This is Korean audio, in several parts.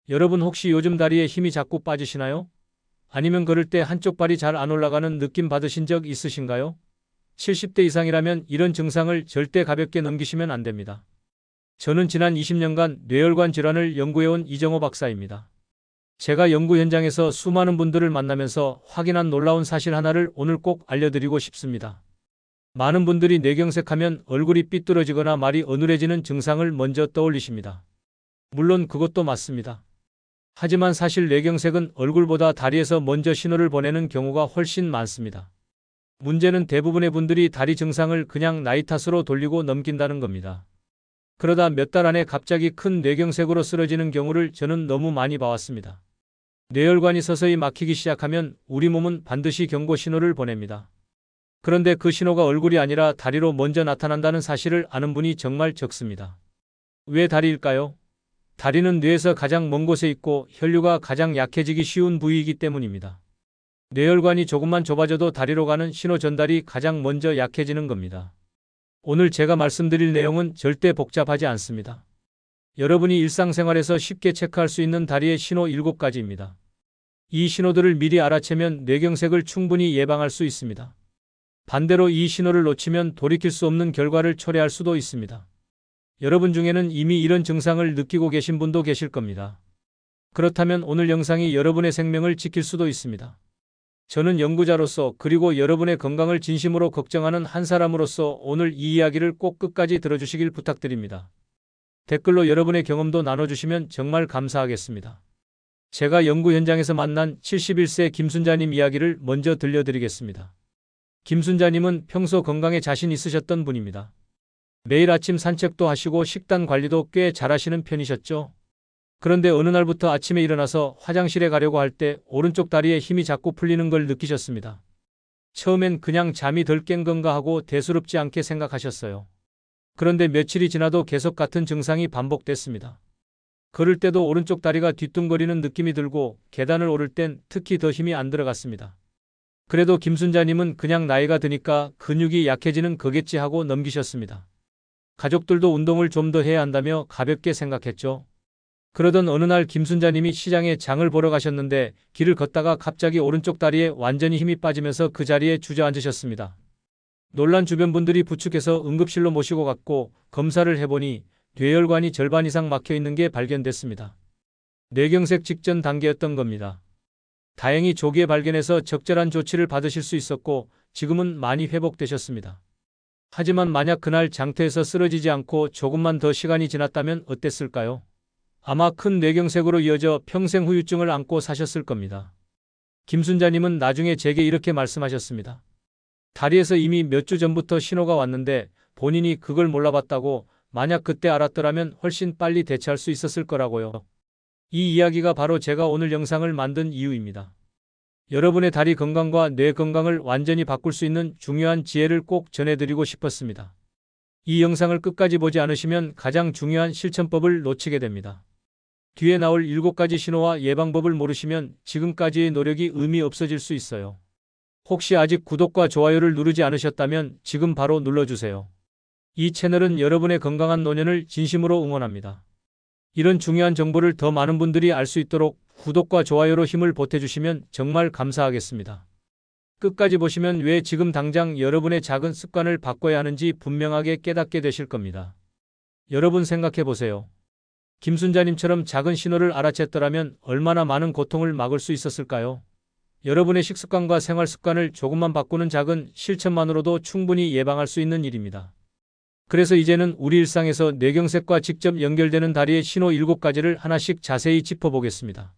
여러분 혹시 요즘 다리에 힘이 자꾸 빠지시나요? 아니면 걸을 때 한쪽 발이 잘 안 올라가는 느낌 받으신 적 있으신가요? 70대 이상이라면 이런 증상을 절대 가볍게 넘기시면 안 됩니다. 저는 지난 20년간 뇌혈관 질환을 연구해온 이정호 박사입니다. 제가 연구 현장에서 수많은 분들을 만나면서 확인한 놀라운 사실 하나를 오늘 꼭 알려드리고 싶습니다. 많은 분들이 뇌경색하면 얼굴이 삐뚤어지거나 말이 어눌해지는 증상을 먼저 떠올리십니다. 물론 그것도 맞습니다. 하지만 사실 뇌경색은 얼굴보다 다리에서 먼저 신호를 보내는 경우가 훨씬 많습니다. 문제는 대부분의 분들이 다리 증상을 그냥 나이 탓으로 돌리고 넘긴다는 겁니다. 그러다 몇 달 안에 갑자기 큰 뇌경색으로 쓰러지는 경우를 저는 너무 많이 봐왔습니다. 뇌혈관이 서서히 막히기 시작하면 우리 몸은 반드시 경고 신호를 보냅니다. 그런데 그 신호가 얼굴이 아니라 다리로 먼저 나타난다는 사실을 아는 분이 정말 적습니다. 왜 다리일까요? 다리는 뇌에서 가장 먼 곳에 있고 혈류가 가장 약해지기 쉬운 부위이기 때문입니다. 뇌혈관이 조금만 좁아져도 다리로 가는 신호 전달이 가장 먼저 약해지는 겁니다. 오늘 제가 말씀드릴 내용은 절대 복잡하지 않습니다. 여러분이 일상생활에서 쉽게 체크할 수 있는 다리의 신호 7가지입니다. 이 신호들을 미리 알아채면 뇌경색을 충분히 예방할 수 있습니다. 반대로 이 신호를 놓치면 돌이킬 수 없는 결과를 초래할 수도 있습니다. 여러분 중에는 이미 이런 증상을 느끼고 계신 분도 계실 겁니다. 그렇다면 오늘 영상이 여러분의 생명을 지킬 수도 있습니다. 저는 연구자로서 그리고 여러분의 건강을 진심으로 걱정하는 한 사람으로서 오늘 이 이야기를 꼭 끝까지 들어주시길 부탁드립니다. 댓글로 여러분의 경험도 나눠주시면 정말 감사하겠습니다. 제가 연구 현장에서 만난 71세 김순자님 이야기를 먼저 들려드리겠습니다. 김순자님은 평소 건강에 자신 있으셨던 분입니다. 매일 아침 산책도 하시고 식단 관리도 꽤 잘하시는 편이셨죠. 그런데 어느 날부터 아침에 일어나서 화장실에 가려고 할 때 오른쪽 다리에 힘이 자꾸 풀리는 걸 느끼셨습니다. 처음엔 그냥 잠이 덜 깬 건가 하고 대수롭지 않게 생각하셨어요. 그런데 며칠이 지나도 계속 같은 증상이 반복됐습니다. 걸을 때도 오른쪽 다리가 뒤뚱거리는 느낌이 들고 계단을 오를 땐 특히 더 힘이 안 들어갔습니다. 그래도 김순자님은 그냥 나이가 드니까 근육이 약해지는 거겠지 하고 넘기셨습니다. 가족들도 운동을 좀 더 해야 한다며 가볍게 생각했죠. 그러던 어느 날 김순자님이 시장에 장을 보러 가셨는데 길을 걷다가 갑자기 오른쪽 다리에 완전히 힘이 빠지면서 그 자리에 주저앉으셨습니다. 놀란 주변 분들이 부축해서 응급실로 모시고 갔고 검사를 해보니 뇌혈관이 절반 이상 막혀 있는 게 발견됐습니다. 뇌경색 직전 단계였던 겁니다. 다행히 조기에 발견해서 적절한 조치를 받으실 수 있었고 지금은 많이 회복되셨습니다. 하지만 만약 그날 장터에서 쓰러지지 않고 조금만 더 시간이 지났다면 어땠을까요? 아마 큰 뇌경색으로 이어져 평생 후유증을 안고 사셨을 겁니다. 김순자님은 나중에 제게 이렇게 말씀하셨습니다. 다리에서 이미 몇 주 전부터 신호가 왔는데 본인이 그걸 몰라봤다고, 만약 그때 알았더라면 훨씬 빨리 대처할 수 있었을 거라고요. 이 이야기가 바로 제가 오늘 영상을 만든 이유입니다. 여러분의 다리 건강과 뇌 건강을 완전히 바꿀 수 있는 중요한 지혜를 꼭 전해드리고 싶었습니다. 이 영상을 끝까지 보지 않으시면 가장 중요한 실천법을 놓치게 됩니다. 뒤에 나올 7가지 신호와 예방법을 모르시면 지금까지의 노력이 의미 없어질 수 있어요. 혹시 아직 구독과 좋아요를 누르지 않으셨다면 지금 바로 눌러주세요. 이 채널은 여러분의 건강한 노년을 진심으로 응원합니다. 이런 중요한 정보를 더 많은 분들이 알 수 있도록 구독과 좋아요로 힘을 보태주시면 정말 감사하겠습니다. 끝까지 보시면 왜 지금 당장 여러분의 작은 습관을 바꿔야 하는지 분명하게 깨닫게 되실 겁니다. 여러분 생각해 보세요. 김순자님처럼 작은 신호를 알아챘더라면 얼마나 많은 고통을 막을 수 있었을까요? 여러분의 식습관과 생활 습관을 조금만 바꾸는 작은 실천만으로도 충분히 예방할 수 있는 일입니다. 그래서 이제는 우리 일상에서 뇌경색과 직접 연결되는 다리의 신호 7가지를 하나씩 자세히 짚어보겠습니다.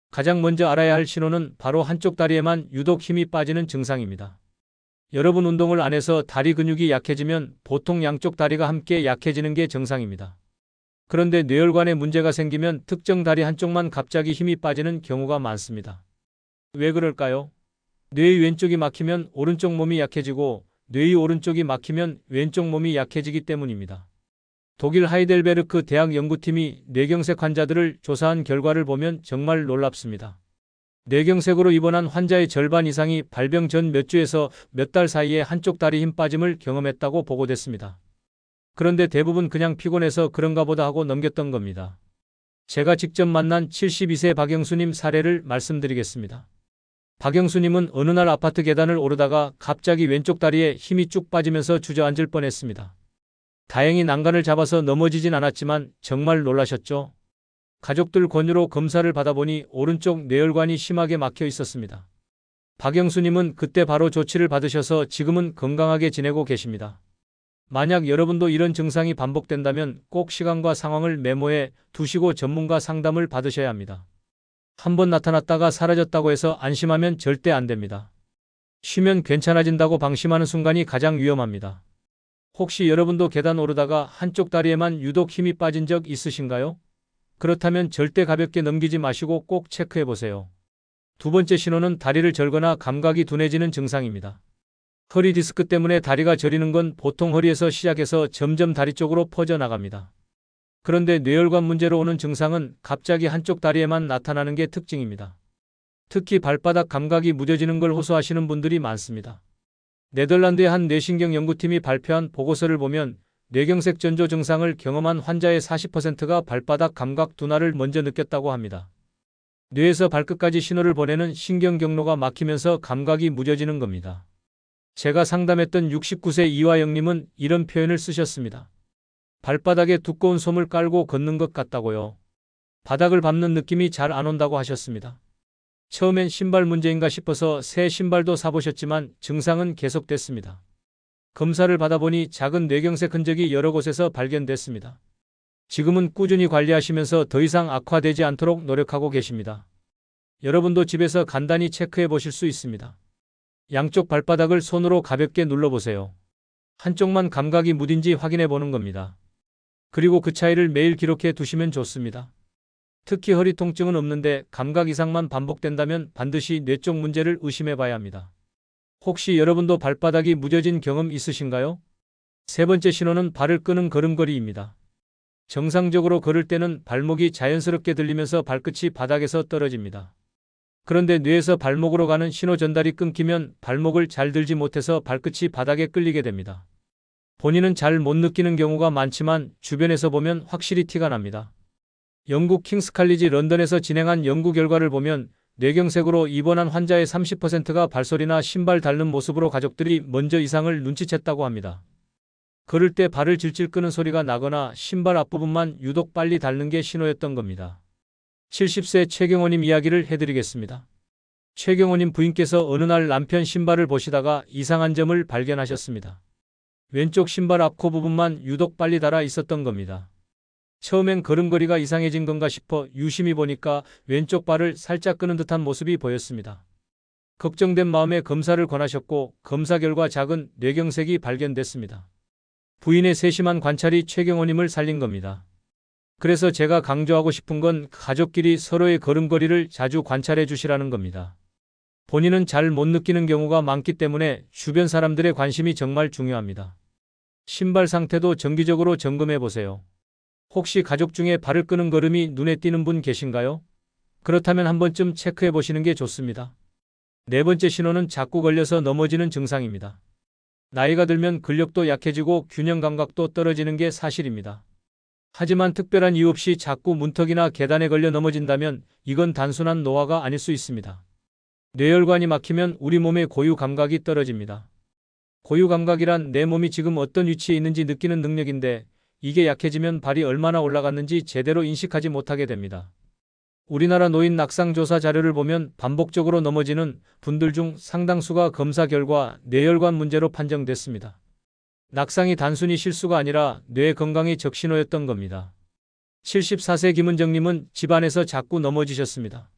가장 먼저 알아야 할 신호는 바로 한쪽 다리에만 유독 힘이 빠지는 증상입니다. 여러분 운동을 안 해서 다리 근육이 약해지면 보통 양쪽 다리가 함께 약해지는 게 정상입니다. 그런데 뇌혈관에 문제가 생기면 특정 다리 한쪽만 갑자기 힘이 빠지는 경우가 많습니다. 왜 그럴까요? 뇌의 왼쪽이 막히면 오른쪽 몸이 약해지고 뇌의 오른쪽이 막히면 왼쪽 몸이 약해지기 때문입니다. 독일 하이델베르크 대학 연구팀이 뇌경색 환자들을 조사한 결과를 보면 정말 놀랍습니다. 뇌경색으로 입원한 환자의 절반 이상이 발병 전 몇 주에서 몇 달 사이에 한쪽 다리 힘 빠짐을 경험했다고 보고됐습니다. 그런데 대부분 그냥 피곤해서 그런가 보다 하고 넘겼던 겁니다. 제가 직접 만난 72세 박영수님 사례를 말씀드리겠습니다. 박영수님은 어느 날 아파트 계단을 오르다가 갑자기 왼쪽 다리에 힘이 쭉 빠지면서 주저앉을 뻔했습니다. 다행히 난간을 잡아서 넘어지진 않았지만 정말 놀라셨죠? 가족들 권유로 검사를 받아보니 오른쪽 뇌혈관이 심하게 막혀 있었습니다. 박영수님은 그때 바로 조치를 받으셔서 지금은 건강하게 지내고 계십니다. 만약 여러분도 이런 증상이 반복된다면 꼭 시간과 상황을 메모해 두시고 전문가 상담을 받으셔야 합니다. 한번 나타났다가 사라졌다고 해서 안심하면 절대 안 됩니다. 쉬면 괜찮아진다고 방심하는 순간이 가장 위험합니다. 혹시 여러분도 계단 오르다가 한쪽 다리에만 유독 힘이 빠진 적 있으신가요? 그렇다면 절대 가볍게 넘기지 마시고 꼭 체크해 보세요. 두 번째 신호는 다리를 절거나 감각이 둔해지는 증상입니다. 허리 디스크 때문에 다리가 저리는 건 보통 허리에서 시작해서 점점 다리 쪽으로 퍼져나갑니다. 그런데 뇌혈관 문제로 오는 증상은 갑자기 한쪽 다리에만 나타나는 게 특징입니다. 특히 발바닥 감각이 무뎌지는 걸 호소하시는 분들이 많습니다. 네덜란드의 한 뇌신경 연구팀이 발표한 보고서를 보면 뇌경색 전조 증상을 경험한 환자의 40%가 발바닥 감각 둔화를 먼저 느꼈다고 합니다. 뇌에서 발끝까지 신호를 보내는 신경 경로가 막히면서 감각이 무뎌지는 겁니다. 제가 상담했던 69세 이화영님은 이런 표현을 쓰셨습니다. 발바닥에 두꺼운 솜을 깔고 걷는 것 같다고요. 바닥을 밟는 느낌이 잘 안 온다고 하셨습니다. 처음엔 신발 문제인가 싶어서 새 신발도 사보셨지만 증상은 계속됐습니다. 검사를 받아보니 작은 뇌경색 흔적이 여러 곳에서 발견됐습니다. 지금은 꾸준히 관리하시면서 더 이상 악화되지 않도록 노력하고 계십니다. 여러분도 집에서 간단히 체크해 보실 수 있습니다. 양쪽 발바닥을 손으로 가볍게 눌러보세요. 한쪽만 감각이 무딘지 확인해 보는 겁니다. 그리고 그 차이를 매일 기록해 두시면 좋습니다. 특히 허리 통증은 없는데 감각 이상만 반복된다면 반드시 뇌 쪽 문제를 의심해 봐야 합니다. 혹시 여러분도 발바닥이 무뎌진 경험 있으신가요? 세 번째 신호는 발을 끄는 걸음걸이입니다. 정상적으로 걸을 때는 발목이 자연스럽게 들리면서 발끝이 바닥에서 떨어집니다. 그런데 뇌에서 발목으로 가는 신호 전달이 끊기면 발목을 잘 들지 못해서 발끝이 바닥에 끌리게 됩니다. 본인은 잘 못 느끼는 경우가 많지만 주변에서 보면 확실히 티가 납니다. 영국 킹스 칼리지 런던에서 진행한 연구 결과를 보면 뇌경색으로 입원한 환자의 30%가 발소리나 신발 닳는 모습으로 가족들이 먼저 이상을 눈치챘다고 합니다. 걸을 때 발을 질질 끄는 소리가 나거나 신발 앞부분만 유독 빨리 닳는 게 신호였던 겁니다. 70세 최경호님 이야기를 해드리겠습니다. 최경호님 부인께서 어느 날 남편 신발을 보시다가 이상한 점을 발견하셨습니다. 왼쪽 신발 앞코 부분만 유독 빨리 닳아 있었던 겁니다. 처음엔 걸음걸이가 이상해진 건가 싶어 유심히 보니까 왼쪽 발을 살짝 끄는 듯한 모습이 보였습니다. 걱정된 마음에 검사를 권하셨고 검사 결과 작은 뇌경색이 발견됐습니다. 부인의 세심한 관찰이 최경호님을 살린 겁니다. 그래서 제가 강조하고 싶은 건 가족끼리 서로의 걸음걸이를 자주 관찰해 주시라는 겁니다. 본인은 잘 못 느끼는 경우가 많기 때문에 주변 사람들의 관심이 정말 중요합니다. 신발 상태도 정기적으로 점검해 보세요. 혹시 가족 중에 발을 끄는 걸음이 눈에 띄는 분 계신가요? 그렇다면 한 번쯤 체크해 보시는 게 좋습니다. 네 번째 신호는 자꾸 걸려서 넘어지는 증상입니다. 나이가 들면 근력도 약해지고 균형 감각도 떨어지는 게 사실입니다. 하지만 특별한 이유 없이 자꾸 문턱이나 계단에 걸려 넘어진다면 이건 단순한 노화가 아닐 수 있습니다. 뇌혈관이 막히면 우리 몸의 고유 감각이 떨어집니다. 고유 감각이란 내 몸이 지금 어떤 위치에 있는지 느끼는 능력인데 이게 약해지면 발이 얼마나 올라갔는지 제대로 인식하지 못하게 됩니다. 우리나라 노인 낙상 조사 자료를 보면 반복적으로 넘어지는 분들 중 상당수가 검사 결과 뇌혈관 문제로 판정됐습니다. 낙상이 단순히 실수가 아니라 뇌 건강의 적신호였던 겁니다. 74세 김은정님은 집안에서 자꾸 넘어지셨습니다.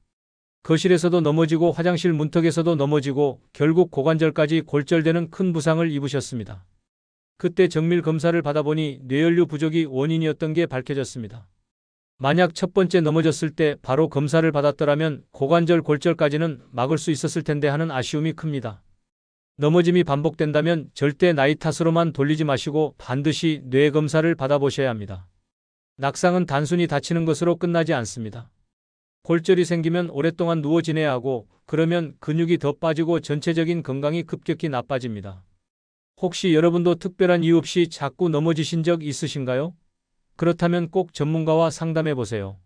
거실에서도 넘어지고 화장실 문턱에서도 넘어지고 결국 고관절까지 골절되는 큰 부상을 입으셨습니다. 그때 정밀 검사를 받아보니 뇌연류 부족이 원인이었던 게 밝혀졌습니다. 만약 첫 번째 넘어졌을 때 바로 검사를 받았더라면 고관절 골절까지는 막을 수 있었을 텐데 하는 아쉬움이 큽니다. 넘어짐이 반복된다면 절대 나이 탓으로만 돌리지 마시고 반드시 뇌 검사를 받아보셔야 합니다. 낙상은 단순히 다치는 것으로 끝나지 않습니다. 골절이 생기면 오랫동안 누워 지내야 하고 그러면 근육이 더 빠지고 전체적인 건강이 급격히 나빠집니다. 혹시 여러분도 특별한 이유 없이 자꾸 넘어지신 적 있으신가요? 그렇다면 꼭 전문가와 상담해 보세요.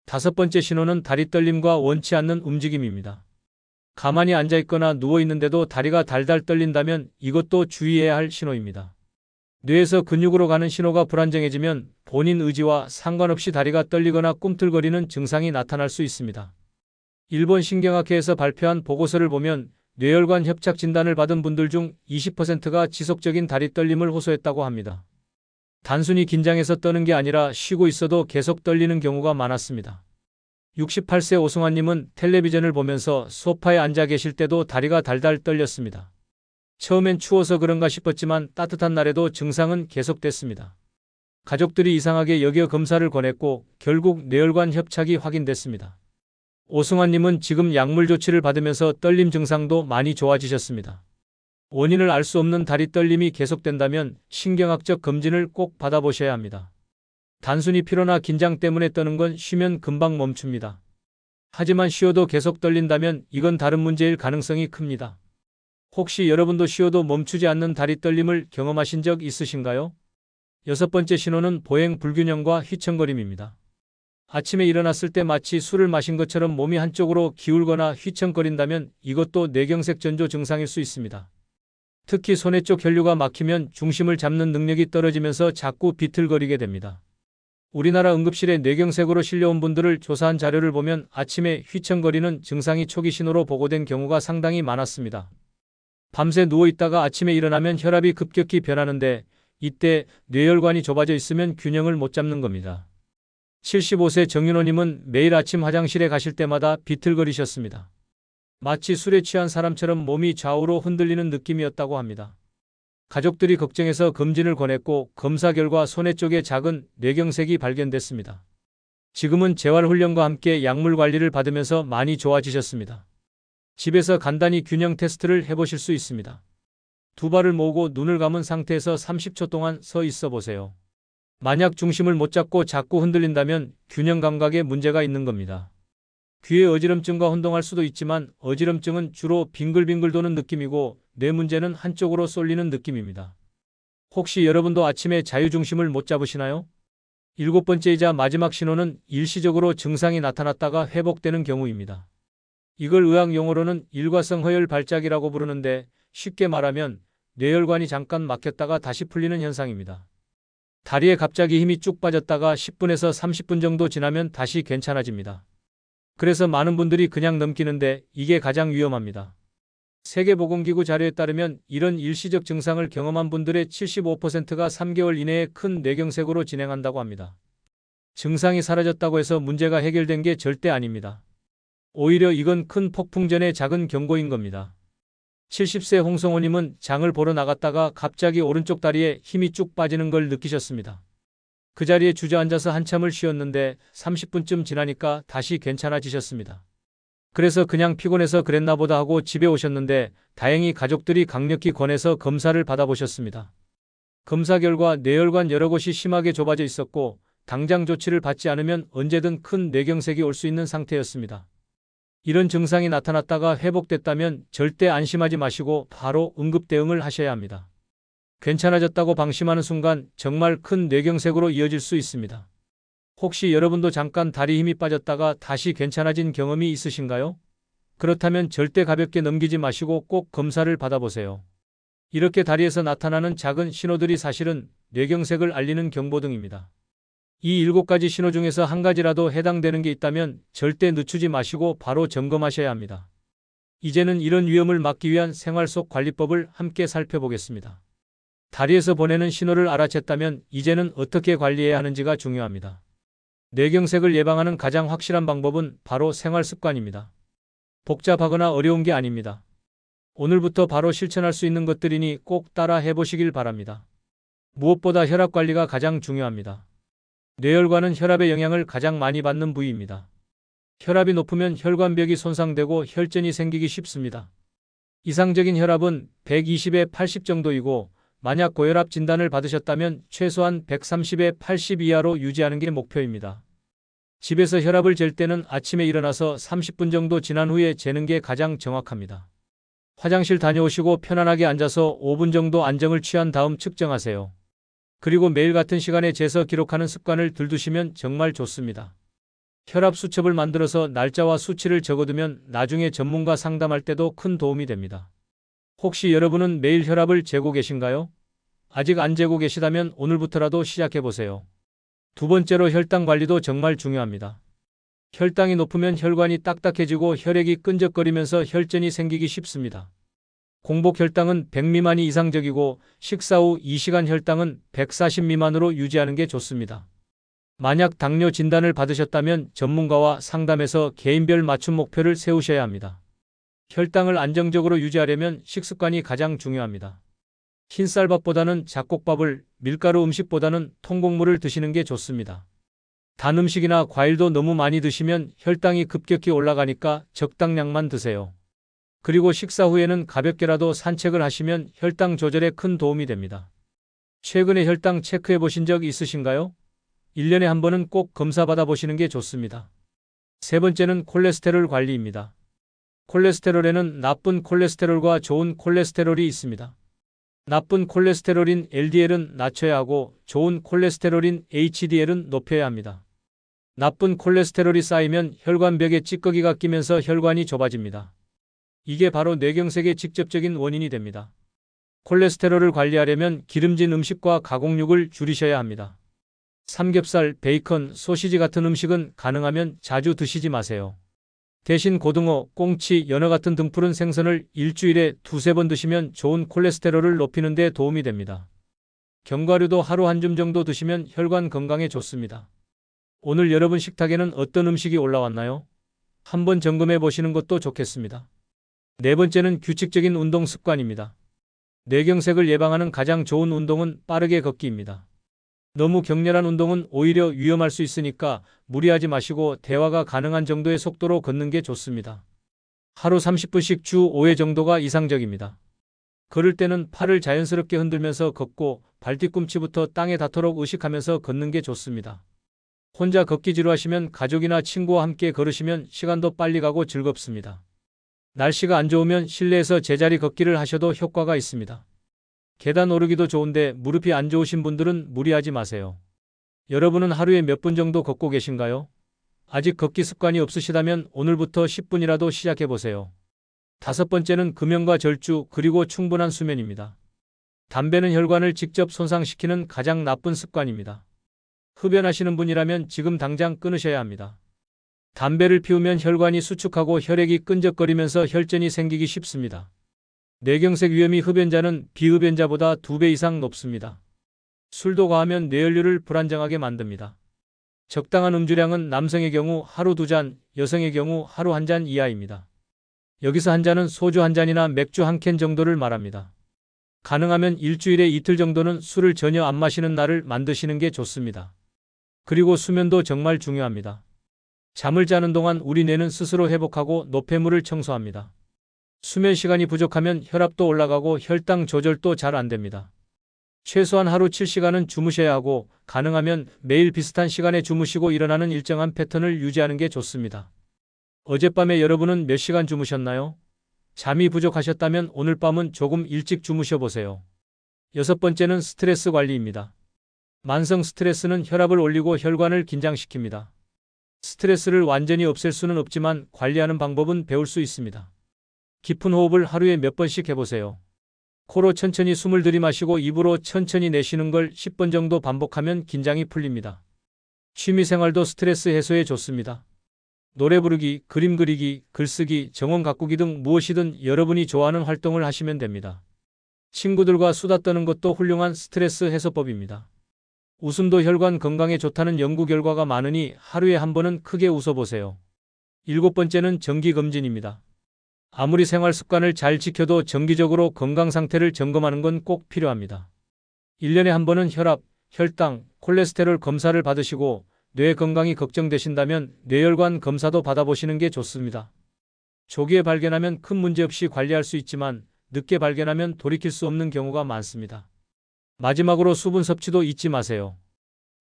5번째 신호는 다리 떨림과 원치 않는 움직임입니다. 가만히 앉아 있거나 누워 있는데도 다리가 달달 떨린다면 이것도 주의해야 할 신호입니다. 뇌에서 근육으로 가는 신호가 불안정해지면 본인 의지와 상관없이 다리가 떨리거나 꿈틀거리는 증상이 나타날 수 있습니다. 일본 신경학회에서 발표한 보고서를 보면 뇌혈관 협착 진단을 받은 분들 중 20%가 지속적인 다리 떨림을 호소했다고 합니다. 단순히 긴장해서 떠는 게 아니라 쉬고 있어도 계속 떨리는 경우가 많았습니다. 68세 오승환님은 텔레비전을 보면서 소파에 앉아 계실 때도 다리가 달달 떨렸습니다. 처음엔 추워서 그런가 싶었지만 따뜻한 날에도 증상은 계속됐습니다. 가족들이 이상하게 여겨 검사를 권했고 결국 뇌혈관 협착이 확인됐습니다. 오승환님은 지금 약물 조치를 받으면서 떨림 증상도 많이 좋아지셨습니다. 원인을 알 수 없는 다리 떨림이 계속된다면 신경학적 검진을 꼭 받아보셔야 합니다. 단순히 피로나 긴장 때문에 떠는 건 쉬면 금방 멈춥니다. 하지만 쉬어도 계속 떨린다면 이건 다른 문제일 가능성이 큽니다. 혹시 여러분도 쉬어도 멈추지 않는 다리 떨림을 경험하신 적 있으신가요? 6번째 신호는 보행 불균형과 휘청거림입니다. 아침에 일어났을 때 마치 술을 마신 것처럼 몸이 한쪽으로 기울거나 휘청거린다면 이것도 뇌경색 전조 증상일 수 있습니다. 특히 손해 쪽 혈류가 막히면 중심을 잡는 능력이 떨어지면서 자꾸 비틀거리게 됩니다. 우리나라 응급실에 뇌경색으로 실려온 분들을 조사한 자료를 보면 아침에 휘청거리는 증상이 초기 신호로 보고된 경우가 상당히 많았습니다. 밤새 누워있다가 아침에 일어나면 혈압이 급격히 변하는데 이때 뇌혈관이 좁아져 있으면 균형을 못 잡는 겁니다. 75세 정윤호님은 매일 아침 화장실에 가실 때마다 비틀거리셨습니다. 마치 술에 취한 사람처럼 몸이 좌우로 흔들리는 느낌이었다고 합니다. 가족들이 걱정해서 검진을 권했고 검사 결과 손해 쪽에 작은 뇌경색이 발견됐습니다. 지금은 재활훈련과 함께 약물 관리를 받으면서 많이 좋아지셨습니다. 집에서 간단히 균형 테스트를 해보실 수 있습니다. 두 발을 모으고 눈을 감은 상태에서 30초 동안 서 있어 보세요. 만약 중심을 못 잡고 자꾸 흔들린다면 균형 감각에 문제가 있는 겁니다. 귀에 어지럼증과 혼동할 수도 있지만 어지럼증은 주로 빙글빙글 도는 느낌이고 뇌 문제는 한쪽으로 쏠리는 느낌입니다. 혹시 여러분도 아침에 자유중심을 못 잡으시나요? 7번째이자 마지막 신호는 일시적으로 증상이 나타났다가 회복되는 경우입니다. 이걸 의학 용어로는 일과성 허혈 발작이라고 부르는데 쉽게 말하면 뇌혈관이 잠깐 막혔다가 다시 풀리는 현상입니다. 다리에 갑자기 힘이 쭉 빠졌다가 10분에서 30분 정도 지나면 다시 괜찮아집니다. 그래서 많은 분들이 그냥 넘기는데 이게 가장 위험합니다. 세계보건기구 자료에 따르면 이런 일시적 증상을 경험한 분들의 75%가 3개월 이내에 큰 뇌경색으로 진행한다고 합니다. 증상이 사라졌다고 해서 문제가 해결된 게 절대 아닙니다. 오히려 이건 큰 폭풍 전의 작은 경고인 겁니다. 70세 홍성호님은 장을 보러 나갔다가 갑자기 오른쪽 다리에 힘이 쭉 빠지는 걸 느끼셨습니다. 그 자리에 주저앉아서 한참을 쉬었는데 30분쯤 지나니까 다시 괜찮아지셨습니다. 그래서 그냥 피곤해서 그랬나 보다 하고 집에 오셨는데 다행히 가족들이 강력히 권해서 검사를 받아보셨습니다. 검사 결과 뇌혈관 여러 곳이 심하게 좁아져 있었고 당장 조치를 받지 않으면 언제든 큰 뇌경색이 올 수 있는 상태였습니다. 이런 증상이 나타났다가 회복됐다면 절대 안심하지 마시고 바로 응급 대응을 하셔야 합니다. 괜찮아졌다고 방심하는 순간 정말 큰 뇌경색으로 이어질 수 있습니다. 혹시 여러분도 잠깐 다리 힘이 빠졌다가 다시 괜찮아진 경험이 있으신가요? 그렇다면 절대 가볍게 넘기지 마시고 꼭 검사를 받아보세요. 이렇게 다리에서 나타나는 작은 신호들이 사실은 뇌경색을 알리는 경보등입니다. 이 7가지 신호 중에서 한 가지라도 해당되는 게 있다면 절대 늦추지 마시고 바로 점검하셔야 합니다. 이제는 이런 위험을 막기 위한 생활 속 관리법을 함께 살펴보겠습니다. 다리에서 보내는 신호를 알아챘다면 이제는 어떻게 관리해야 하는지가 중요합니다. 뇌경색을 예방하는 가장 확실한 방법은 바로 생활 습관입니다. 복잡하거나 어려운 게 아닙니다. 오늘부터 바로 실천할 수 있는 것들이니 꼭 따라 해보시길 바랍니다. 무엇보다 혈압 관리가 가장 중요합니다. 뇌혈관은 혈압의 영향을 가장 많이 받는 부위입니다. 혈압이 높으면 혈관벽이 손상되고 혈전이 생기기 쉽습니다. 이상적인 혈압은 120에 80 정도이고 만약 고혈압 진단을 받으셨다면 최소한 130에 80 이하로 유지하는 게 목표입니다. 집에서 혈압을 잴 때는 아침에 일어나서 30분 정도 지난 후에 재는 게 가장 정확합니다. 화장실 다녀오시고 편안하게 앉아서 5분 정도 안정을 취한 다음 측정하세요. 그리고 매일 같은 시간에 재서 기록하는 습관을 들두시면 정말 좋습니다. 혈압 수첩을 만들어서 날짜와 수치를 적어두면 나중에 전문가 상담할 때도 큰 도움이 됩니다. 혹시 여러분은 매일 혈압을 재고 계신가요? 아직 안 재고 계시다면 오늘부터라도 시작해 보세요. 두 번째로 혈당 관리도 정말 중요합니다. 혈당이 높으면 혈관이 딱딱해지고 혈액이 끈적거리면서 혈전이 생기기 쉽습니다. 공복 혈당은 100 미만이 이상적이고 식사 후 2시간 혈당은 140 미만으로 유지하는 게 좋습니다. 만약 당뇨 진단을 받으셨다면 전문가와 상담해서 개인별 맞춤 목표를 세우셔야 합니다. 혈당을 안정적으로 유지하려면 식습관이 가장 중요합니다. 흰쌀밥보다는 잡곡밥을, 밀가루 음식보다는 통곡물을 드시는 게 좋습니다. 단 음식이나 과일도 너무 많이 드시면 혈당이 급격히 올라가니까 적당량만 드세요. 그리고 식사 후에는 가볍게라도 산책을 하시면 혈당 조절에 큰 도움이 됩니다. 최근에 혈당 체크해 보신 적 있으신가요? 1년에 한 번은 꼭 검사 받아 보시는 게 좋습니다. 세 번째는 콜레스테롤 관리입니다. 콜레스테롤에는 나쁜 콜레스테롤과 좋은 콜레스테롤이 있습니다. 나쁜 콜레스테롤인 LDL은 낮춰야 하고 좋은 콜레스테롤인 HDL은 높여야 합니다. 나쁜 콜레스테롤이 쌓이면 혈관벽에 찌꺼기가 끼면서 혈관이 좁아집니다. 이게 바로 뇌경색의 직접적인 원인이 됩니다. 콜레스테롤을 관리하려면 기름진 음식과 가공육을 줄이셔야 합니다. 삼겹살, 베이컨, 소시지 같은 음식은 가능하면 자주 드시지 마세요. 대신 고등어, 꽁치, 연어 같은 등푸른 생선을 일주일에 2~3번 드시면 좋은 콜레스테롤을 높이는 데 도움이 됩니다. 견과류도 하루 한 줌 정도 드시면 혈관 건강에 좋습니다. 오늘 여러분 식탁에는 어떤 음식이 올라왔나요? 한번 점검해 보시는 것도 좋겠습니다. 네 번째는 규칙적인 운동 습관입니다. 뇌경색을 예방하는 가장 좋은 운동은 빠르게 걷기입니다. 너무 격렬한 운동은 오히려 위험할 수 있으니까 무리하지 마시고 대화가 가능한 정도의 속도로 걷는 게 좋습니다. 하루 30분씩 주 5회 정도가 이상적입니다. 걸을 때는 팔을 자연스럽게 흔들면서 걷고 발뒤꿈치부터 땅에 닿도록 의식하면서 걷는 게 좋습니다. 혼자 걷기 지루하시면 가족이나 친구와 함께 걸으시면 시간도 빨리 가고 즐겁습니다. 날씨가 안 좋으면 실내에서 제자리 걷기를 하셔도 효과가 있습니다. 계단 오르기도 좋은데 무릎이 안 좋으신 분들은 무리하지 마세요. 여러분은 하루에 몇 분 정도 걷고 계신가요? 아직 걷기 습관이 없으시다면 오늘부터 10분이라도 시작해 보세요. 다섯 번째는 금연과 절주 그리고 충분한 수면입니다. 담배는 혈관을 직접 손상시키는 가장 나쁜 습관입니다. 흡연하시는 분이라면 지금 당장 끊으셔야 합니다. 담배를 피우면 혈관이 수축하고 혈액이 끈적거리면서 혈전이 생기기 쉽습니다. 뇌경색 위험이 흡연자는 비흡연자보다 2배 이상 높습니다. 술도 과하면 뇌혈류를 불안정하게 만듭니다. 적당한 음주량은 남성의 경우 하루 2잔, 여성의 경우 하루 1잔 이하입니다. 여기서 한 잔은 소주 한 잔이나 맥주 한 캔 정도를 말합니다. 가능하면 일주일에 이틀 정도는 술을 전혀 안 마시는 날을 만드시는 게 좋습니다. 그리고 수면도 정말 중요합니다. 잠을 자는 동안 우리 뇌는 스스로 회복하고 노폐물을 청소합니다. 수면 시간이 부족하면 혈압도 올라가고 혈당 조절도 잘 안 됩니다. 최소한 하루 7시간은 주무셔야 하고 가능하면 매일 비슷한 시간에 주무시고 일어나는 일정한 패턴을 유지하는 게 좋습니다. 어젯밤에 여러분은 몇 시간 주무셨나요? 잠이 부족하셨다면 오늘 밤은 조금 일찍 주무셔 보세요. 여섯 번째는 스트레스 관리입니다. 만성 스트레스는 혈압을 올리고 혈관을 긴장시킵니다. 스트레스를 완전히 없앨 수는 없지만 관리하는 방법은 배울 수 있습니다. 깊은 호흡을 하루에 몇 번씩 해보세요. 코로 천천히 숨을 들이마시고 입으로 천천히 내쉬는 걸 10번 정도 반복하면 긴장이 풀립니다. 취미생활도 스트레스 해소에 좋습니다. 노래 부르기, 그림 그리기, 글쓰기, 정원 가꾸기 등 무엇이든 여러분이 좋아하는 활동을 하시면 됩니다. 친구들과 수다 떠는 것도 훌륭한 스트레스 해소법입니다. 웃음도 혈관 건강에 좋다는 연구 결과가 많으니 하루에 한 번은 크게 웃어보세요. 일곱 번째는 정기검진입니다. 아무리 생활 습관을 잘 지켜도 정기적으로 건강 상태를 점검하는 건 꼭 필요합니다. 1년에 한 번은 혈압, 혈당, 콜레스테롤 검사를 받으시고 뇌 건강이 걱정되신다면 뇌혈관 검사도 받아보시는 게 좋습니다. 조기에 발견하면 큰 문제 없이 관리할 수 있지만 늦게 발견하면 돌이킬 수 없는 경우가 많습니다. 마지막으로 수분 섭취도 잊지 마세요.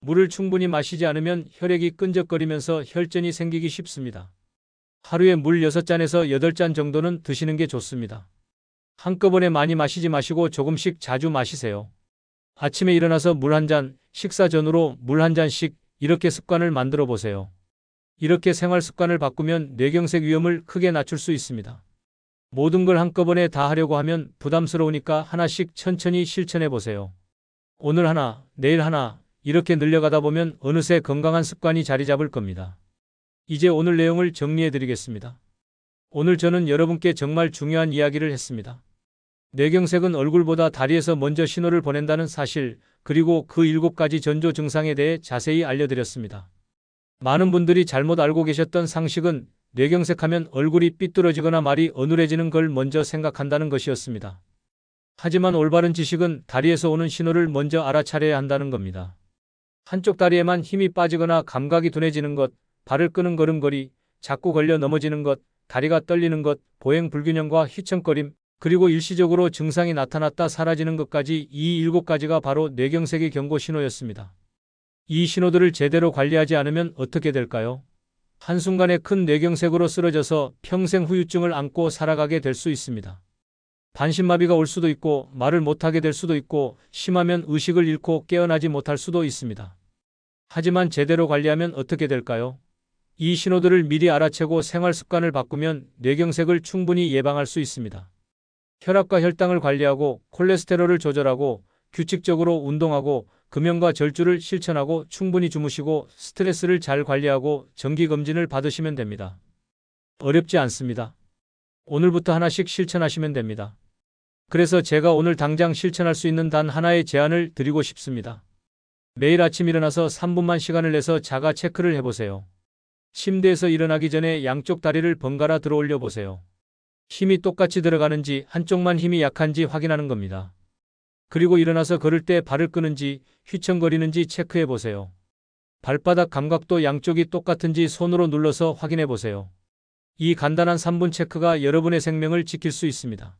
물을 충분히 마시지 않으면 혈액이 끈적거리면서 혈전이 생기기 쉽습니다. 하루에 물 6잔에서 8잔 정도는 드시는 게 좋습니다. 한꺼번에 많이 마시지 마시고 조금씩 자주 마시세요. 아침에 일어나서 물 한 잔, 식사 전후로 물 한 잔씩 이렇게 습관을 만들어 보세요. 이렇게 생활 습관을 바꾸면 뇌경색 위험을 크게 낮출 수 있습니다. 모든 걸 한꺼번에 다 하려고 하면 부담스러우니까 하나씩 천천히 실천해 보세요. 오늘 하나, 내일 하나, 이렇게 늘려가다 보면 어느새 건강한 습관이 자리 잡을 겁니다. 이제 오늘 내용을 정리해 드리겠습니다. 오늘 저는 여러분께 정말 중요한 이야기를 했습니다. 뇌경색은 얼굴보다 다리에서 먼저 신호를 보낸다는 사실, 그리고 그 7가지 전조 증상에 대해 자세히 알려드렸습니다. 많은 분들이 잘못 알고 계셨던 상식은 뇌경색하면 얼굴이 삐뚤어지거나 말이 어눌해지는 걸 먼저 생각한다는 것이었습니다. 하지만 올바른 지식은 다리에서 오는 신호를 먼저 알아차려야 한다는 겁니다. 한쪽 다리에만 힘이 빠지거나 감각이 둔해지는 것, 발을 끄는 걸음걸이, 자꾸 걸려 넘어지는 것, 다리가 떨리는 것, 보행 불균형과 휘청거림, 그리고 일시적으로 증상이 나타났다 사라지는 것까지 이 7가지가 바로 뇌경색의 경고 신호였습니다. 이 신호들을 제대로 관리하지 않으면 어떻게 될까요? 한순간에 큰 뇌경색으로 쓰러져서 평생 후유증을 안고 살아가게 될 수 있습니다. 반신마비가 올 수도 있고 말을 못하게 될 수도 있고 심하면 의식을 잃고 깨어나지 못할 수도 있습니다. 하지만 제대로 관리하면 어떻게 될까요? 이 신호들을 미리 알아채고 생활 습관을 바꾸면 뇌경색을 충분히 예방할 수 있습니다. 혈압과 혈당을 관리하고 콜레스테롤을 조절하고 규칙적으로 운동하고 금연과 절주를 실천하고 충분히 주무시고 스트레스를 잘 관리하고 정기검진을 받으시면 됩니다. 어렵지 않습니다. 오늘부터 하나씩 실천하시면 됩니다. 그래서 제가 오늘 당장 실천할 수 있는 단 하나의 제안을 드리고 싶습니다. 매일 아침 일어나서 3분만 시간을 내서 자가 체크를 해보세요. 침대에서 일어나기 전에 양쪽 다리를 번갈아 들어 올려 보세요. 힘이 똑같이 들어가는지 한쪽만 힘이 약한지 확인하는 겁니다. 그리고 일어나서 걸을 때 발을 끄는지 휘청거리는지 체크해 보세요. 발바닥 감각도 양쪽이 똑같은지 손으로 눌러서 확인해 보세요. 이 간단한 3분 체크가 여러분의 생명을 지킬 수 있습니다.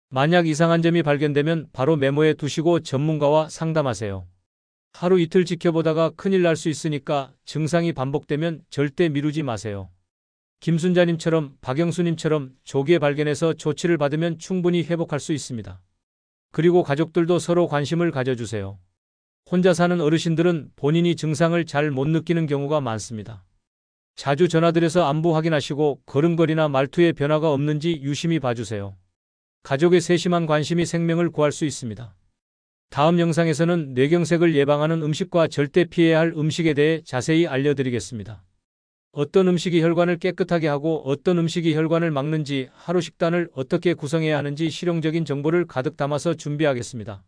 만약 이상한 점이 발견되면 바로 메모해 두시고 전문가와 상담하세요. 하루 이틀 지켜보다가 큰일 날 수 있으니까 증상이 반복되면 절대 미루지 마세요. 김순자님처럼 박영수님처럼 조기에 발견해서 조치를 받으면 충분히 회복할 수 있습니다. 그리고 가족들도 서로 관심을 가져주세요. 혼자 사는 어르신들은 본인이 증상을 잘 못 느끼는 경우가 많습니다. 자주 전화드려서 안부 확인하시고 걸음걸이나 말투에 변화가 없는지 유심히 봐주세요. 가족의 세심한 관심이 생명을 구할 수 있습니다. 다음 영상에서는 뇌경색을 예방하는 음식과 절대 피해야 할 음식에 대해 자세히 알려드리겠습니다. 어떤 음식이 혈관을 깨끗하게 하고 어떤 음식이 혈관을 막는지, 하루 식단을 어떻게 구성해야 하는지 실용적인 정보를 가득 담아서 준비하겠습니다.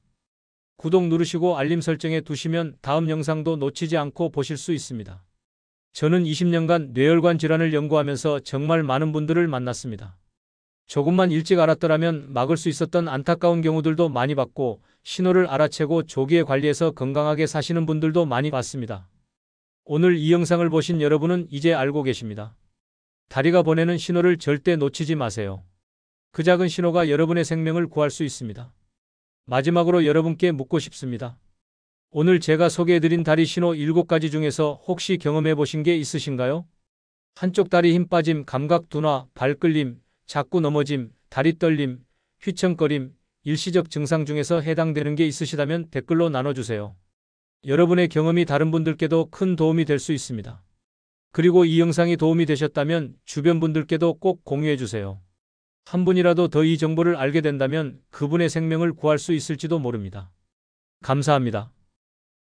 구독 누르시고 알림 설정해 두시면 다음 영상도 놓치지 않고 보실 수 있습니다. 저는 20년간 뇌혈관 질환을 연구하면서 정말 많은 분들을 만났습니다. 조금만 일찍 알았더라면 막을 수 있었던 안타까운 경우들도 많이 봤고 신호를 알아채고 조기에 관리해서 건강하게 사시는 분들도 많이 봤습니다. 오늘 이 영상을 보신 여러분은 이제 알고 계십니다. 다리가 보내는 신호를 절대 놓치지 마세요. 그 작은 신호가 여러분의 생명을 구할 수 있습니다. 마지막으로 여러분께 묻고 싶습니다. 오늘 제가 소개해드린 다리 신호 7가지 중에서 혹시 경험해 보신 게 있으신가요? 한쪽 다리 힘 빠짐, 감각 둔화, 발 끌림, 자꾸 넘어짐, 다리 떨림, 휘청거림, 일시적 증상 중에서 해당되는 게 있으시다면 댓글로 나눠주세요. 여러분의 경험이 다른 분들께도 큰 도움이 될 수 있습니다. 그리고 이 영상이 도움이 되셨다면 주변 분들께도 꼭 공유해주세요. 한 분이라도 더 이 정보를 알게 된다면 그분의 생명을 구할 수 있을지도 모릅니다. 감사합니다.